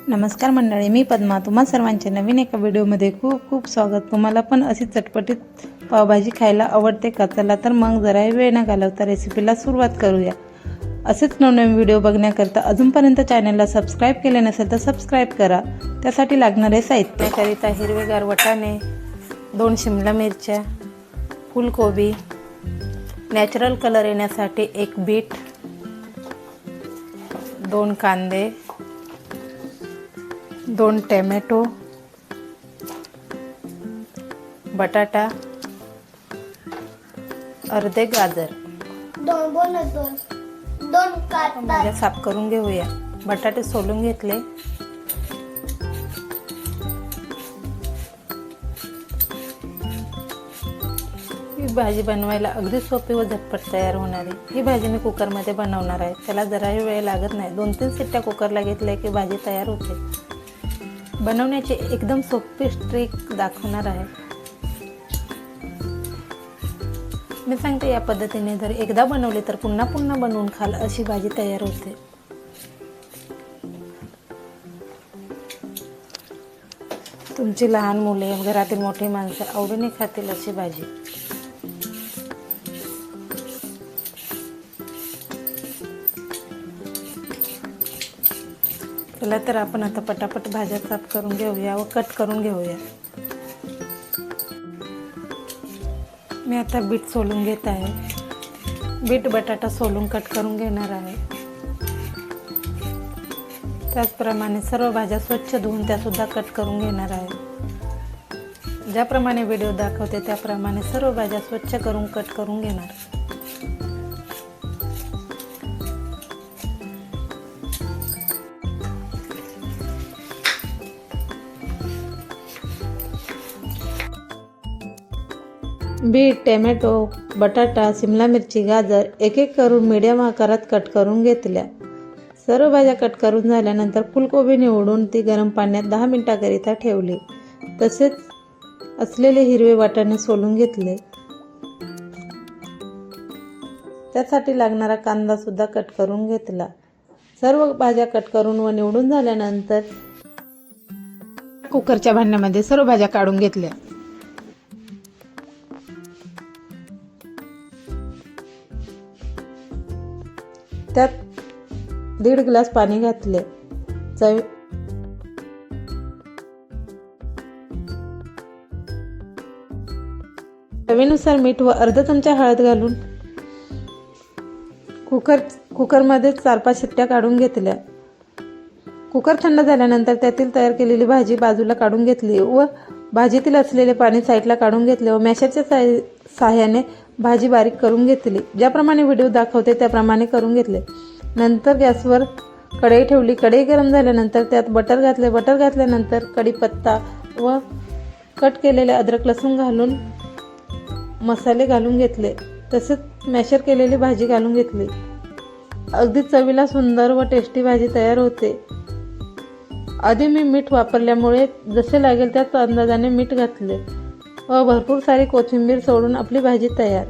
नमस्कार मंडळी, मी पद्मा. तुम्हा सर्वांचे नवीन एका व्हिडिओमध्ये खूप खूप स्वागत. तुम्हाला पण अशी चटपटीत पावभाजी खायला आवडते का? चला तर मग जरा वेळ न घालवता रेसिपीला सुरुवात करूया. असेच नवनवीन व्हिडिओ बघण्याकरता अजूनपर्यंत चॅनलला सबस्क्राईब केले नसेल तर सबस्क्राईब करा. त्यासाठी लागणारे साहित्याकरिता हिरवेगार वाटाणे, 2 शिमला मिरच्या, फुलकोबी, नॅचरल कलर येण्यासाठी 1 बीट, 2 कांदे, 2 टोमॅटो, बटाटा, अर्धे गाजर. भाज्या साफ करून घेऊया. बटाटे सोलून घेतले. ही भाजी बनवायला अगदी सोपी व झटपट तयार होणारी. ही भाजी मी कुकरमध्ये बनवणार आहे. त्याला जराही वेळ लागत नाही. 2-3 शिट्ट्या कुकरला घेतल्या की भाजी तयार होते. बनवण्याची एकदम सोपी ट्रिक दाखवणार आहे. मी सांगते, या पद्धतीने जर एकदा बनवली तर पुन्हा पुन्हा बनवून खाल अशी भाजी तयार होते. तुमची लहान मुले, घरातील मोठी माणसं आवडीने खातील अशी भाजी. चला तर आपण आता पटापट भाज्या साफ करून घेऊया व कट करून घेऊया. मी आता बीट सोलून घेत आहे. बीट बटाटा सोलून कट करून घेणार आहे. त्याचप्रमाणे सर्व भाज्या स्वच्छ धुवून त्यासुद्धा कट करून घेणार आहे. ज्याप्रमाणे व्हिडिओ दाखवते त्याप्रमाणे सर्व भाज्या स्वच्छ करून कट करून घेणार. बीट, टोमॅटो, बटाटा, शिमला मिरची, गाजर एक करून मीडियम आकारात कट करून घेतल्या. सर्व भाज्या कट करून झाल्यानंतर फुलकोबी निवडून ती गरम पाण्यात 10 मिनिटांकरिता ठेवली. तसेच असलेले हिरवे वाटाणे सोलून घेतले. त्यासाठी लागणारा कांदा सुद्धा कट करून घेतला. सर्व भाज्या कट करून व निवडून झाल्यानंतर कुकरच्या भांड्यामध्ये सर्व भाज्या काढून घेतल्या. त्यात 1.5 ग्लास पाणी घातले. चवीनुसार मीठ व अर्धा चमचा हळद घालून कुकरमध्ये 4-5 शिट्ट्या काढून घेतल्या. कुकर थंड झाल्यानंतर त्यातील तयार केलेली भाजी बाजूला काढून घेतली व भाजीतील असलेले पाणी साईडला काढून घेतले व मॅशरच्या साहाय्याने भाजी बारीक करून घेतली. ज्याप्रमाणे व्हिडिओ दाखवते त्याप्रमाणे करून घेतले. नंतर गॅसवर कढई ठेवली. कढई गरम झाल्यानंतर त्यात बटर घातले. बटर घातल्यानंतर कढीपत्ता व कट केलेले अद्रक लसूण घालून मसाले घालून घेतले. तसेच मॅशर केलेली भाजी घालून घेतली. अगदी चवीला सुंदर व टेस्टी भाजी तयार होते. आधी मी मीठ वापरल्यामुळे जसे लागेल त्याच अंदाजाने मीठ घातले व भरपूर सारी कोथिंबीर सोडून आपली भाजी तयार.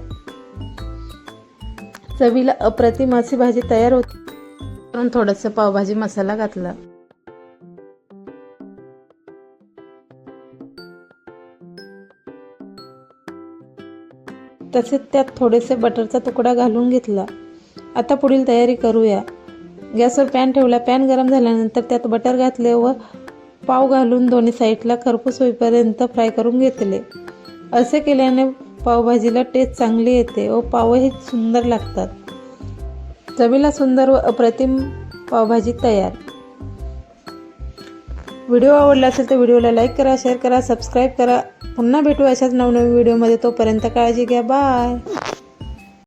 चवीला अप्रतिम अशी भाजी तयार होती. म्हणून थोडासा पावभाजी मसाला घातला. तसेच त्यात थोडेसे बटरचा तुकडा घालून घेतला. आता पुढील तयारी करूया. गॅसवर पॅन ठेवला. पॅन गरम झाल्यानंतर त्यात बटर घातले व पाव घालून दोन्ही साईडला खरपूस होईपर्यंत फ्राय करून घेतले. असे केल्याने पावभाजीला टेस्ट चांगली येते व पावही सुंदर लागतात. चवीला सुंदर व अप्रतिम पावभाजी तयार. व्हिडिओ आवडला असेल तर व्हिडिओला लाईक करा, शेअर करा, सबस्क्राईब करा. पुन्हा भेटू अशाच नवनवीन व्हिडिओमध्ये. तोपर्यंत काळजी घ्या. बाय.